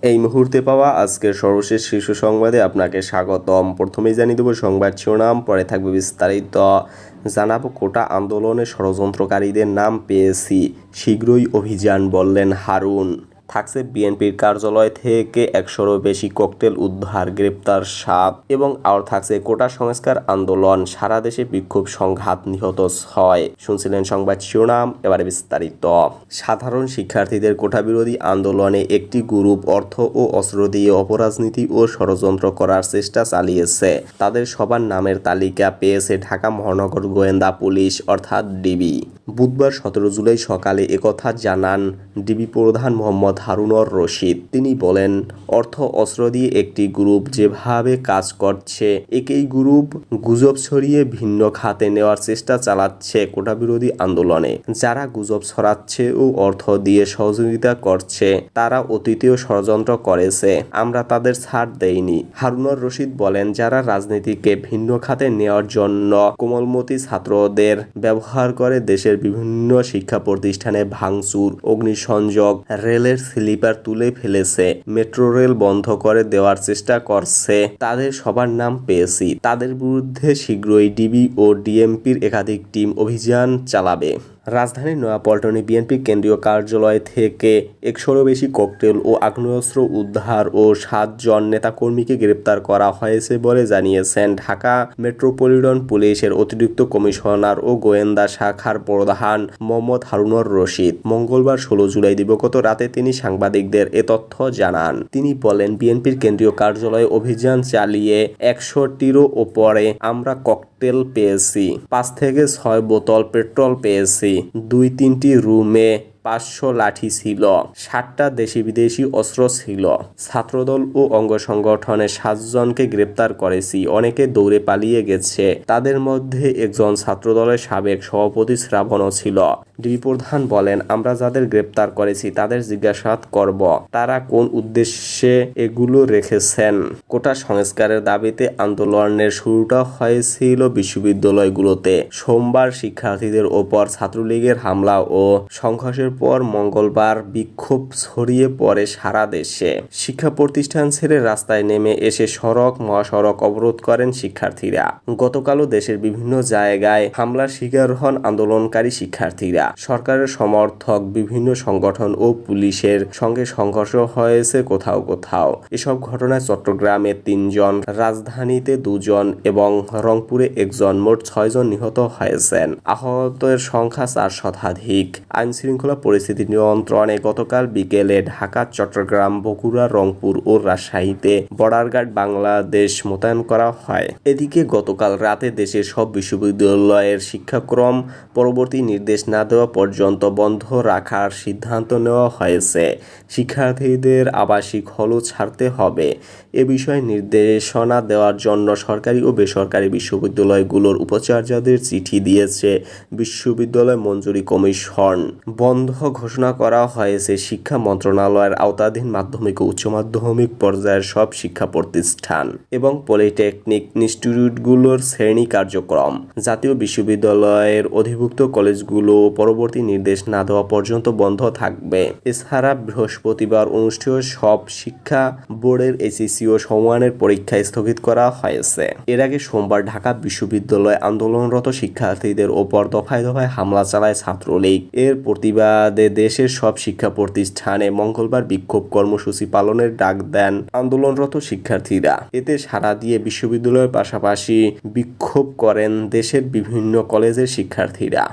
এই মুহূর্তে পাওয়া আজকের সর্বশেষ শীর্ষ সংবাদে আপনাকে স্বাগতম। প্রথমেই জানিয়ে দেব সংবাদ শিরোনাম, পরে থাকবে বিস্তারিত। জানাবো কোটা আন্দোলনে ষড়যন্ত্রকারীদের নাম পেয়েছি, শীঘ্রই অভিযান, বললেন হারুন। থাকছে বিএনপির কার্যালয় থেকে ১০০রও বেশি ককটেল উদ্ধার, গ্রেপ্তার ৭। এবং আর থাকছে কোটা সংস্কার আন্দোলন, সারা দেশে বিক্ষোভ, সংঘাত, নিহত ৬। শুনছিলেন সংবাদ শিরোনাম, এবারে বিস্তারিত। সাধারণ শিক্ষার্থীদের কোটা বিরোধী আন্দোলনে একটি গ্রুপ অর্থ ও অস্ত্র দিয়ে অপরাজনীতি ও ষড়যন্ত্র করার চেষ্টা চালিয়েছে। তাদের সবার নামের তালিকা পেয়েছে ঢাকা মহানগর গোয়েন্দা পুলিশ অর্থাৎ ডিবি। বুধবার ১৭ জুলাই সকালে একথা জানান ডিবি প্রধান মোহাম্মদ হারুনুর রশিদ। তিনি বলেন, অর্থ অস্ত্র দিয়ে একটি গ্রুপ যেভাবে কাজ করছে, একই গ্রুপ গুজব ছড়িয়ে ভিন্ন খাতে নেওয়ার চেষ্টা চালাচ্ছে কোটা বিরোধী আন্দোলনে। যারা গুজব ছড়াচ্ছে ও অর্থ দিয়ে সহযোগিতা করছে, তারা অতীতেও ষড়যন্ত্র করেছে, আমরা তাদের ছাড় দেইনি। হারুনুর রশিদ বলেন, যারা রাজনীতিকে ভিন্ন খাতে নেওয়ার জন্য কোমলমতি ছাত্রদের ব্যবহার করে দেশের বিভিন্ন শিক্ষা প্রতিষ্ঠানে ভাঙচুর, অগ্নিসংযোগ, রেলের স্লিপার তুলে ফেলেছে, মেট্রো রেল বন্ধ করে দেওয়ার চেষ্টা করছে, তাদের সবার নাম পেয়েছি। তাদের বিরুদ্ধে শীঘ্রই ডিবি ও ডিএমপির একাধিক টিম অভিযান চালাবে। রাজধানীর নয়াপল্টনে বিএনপি কেন্দ্রীয় কার্যালয় থেকে ১০০রও বেশি ককটেল ও আগ্নেয়াস্ত্র উদ্ধার ও ৭ জন নেতাকর্মীকে গ্রেপ্তার করা হয়েছে বলে জানিয়েছেন ঢাকা মেট্রোপলিটন পুলিশের অতিরিক্ত কমিশনার ও গোয়েন্দা শাখার প্রধান মোহাম্মদ হারুনুর রশিদ। মঙ্গলবার ১৬ জুলাই দিবাগত রাতে তিনি সাংবাদিকদের এ তথ্য জানান। তিনি বলেন, বিএনপির কেন্দ্রীয় কার্যালয়ে অভিযান চালিয়ে ১০০টিরও ওপরে আমরা ককটেল পেয়েছি, ৫ থেকে ৬ বোতল পেট্রোল পেয়েছি, ২-৩টি রুমে ৫০০ লাঠি ছিল, ৬০টা দেশি বিদেশি অস্ত্র ছিল। ছাত্রদল ও অঙ্গ সংগঠনের ৭ জনকে গ্রেপ্তার করেছি, অনেকে দৌড়ে পালিয়ে গেছে। তাদের মধ্যে একজন ছাত্রদলের সাবেক সভাপতি শ্রাবণও ছিল। ডিবি প্রধান বলেন, আমরা যাদের গ্রেপ্তার করেছি তাদের জিজ্ঞাসাবাদ করব, তারা কোন উদ্দেশ্যে এগুলো রেখেছেন। কোটা সংস্কারের দাবিতে আন্দোলনের শুরুটা হয়েছিল বিশ্ববিদ্যালয়গুলোতে। সোমবার শিক্ষার্থীদের ওপর ছাত্রলীগের হামলা ও সংঘর্ষের পর মঙ্গলবার বিক্ষোভ ছড়িয়ে পড়ে সারা দেশে। শিক্ষা প্রতিষ্ঠান ছেড়ে রাস্তায় নেমে এসে সড়ক মহাসড়ক অবরোধ করেন শিক্ষার্থীরা। গতকালও দেশের বিভিন্ন জায়গায় হামলার শিকার হন আন্দোলনকারী শিক্ষার্থীরা। সরকারের সমর্থক বিভিন্ন সংগঠন ও পুলিশের সঙ্গে সংঘর্ষ হয়েছে কোথাও কোথাও। এসব ঘটনায় চট্টগ্রামে ৩ জন, রাজধানীতে 2 জন এবং রংপুরে 1 জন, মোট 6 জন নিহত হয়েছেন। আহতের সংখ্যা 4 শতাধিক। আইনশৃঙ্খলা পরিস্থিতি নিয়ন্ত্রণে গতকাল বিকেলে ঢাকা, চট্টগ্রাম, বগুড়া, রংপুর ও রাজশাহীতে বর্ডার গার্ড বাংলাদেশ মোতায়েন করা হয়। এদিকে গতকাল রাতে দেশের সব বিশ্ববিদ্যালয়ের শিক্ষাক্রম পরবর্তী নির্দেশ না দেওয়া পর্যন্ত বন্ধ রাখার সিদ্ধান্ত নেওয়া হয়েছে। শিক্ষার্থীদের আবাসিক হলও ছাড়তে হবে। এ বিষয়ে নির্দেশনা দেওয়ার জন্য সরকারি ও বেসরকারি বিশ্ববিদ্যালয়গুলোর উপাচার্যদের চিঠি দিয়েছে বিশ্ববিদ্যালয় মঞ্জুরি কমিশন। বন্ধ ঘোষণা করা হয়েছে শিক্ষা মন্ত্রণালয়ের আওতাধীন মাধ্যমিক ও উচ্চ মাধ্যমিক পর্যায়ের সব শিক্ষা প্রতিষ্ঠান এবং পলিটেকনিক ইনস্টিটিউটগুলোর শ্রেণী কার্যক্রম। জাতীয় বিশ্ববিদ্যালয়ের অধিভুক্ত কলেজগুলো পরবর্তী নির্দেশ না দেওয়া পর্যন্ত বন্ধ থাকবে। এছাড়া বৃহস্পতিবার অনুষ্ঠেয় সব শিক্ষা বোর্ডের এসএসসি ও সমমানের পরীক্ষা স্থগিত করা হয়েছে। এর আগে সোমবার ঢাকা বিশ্ববিদ্যালয়ে আন্দোলনরত শিক্ষার্থীদের ওপর দফায় দফায় হামলা চালায় ছাত্রলীগ। এর প্রতিবাদে দেশের সব শিক্ষা প্রতিষ্ঠানে মঙ্গলবার বিক্ষোভ কর্মসূচি পালনের ডাক দেন আন্দোলনরত শিক্ষার্থীরা। এতে সাড়া দিয়ে বিশ্ববিদ্যালয়ের পাশাপাশি বিক্ষোভ করেন দেশের বিভিন্ন কলেজের শিক্ষার্থীরা।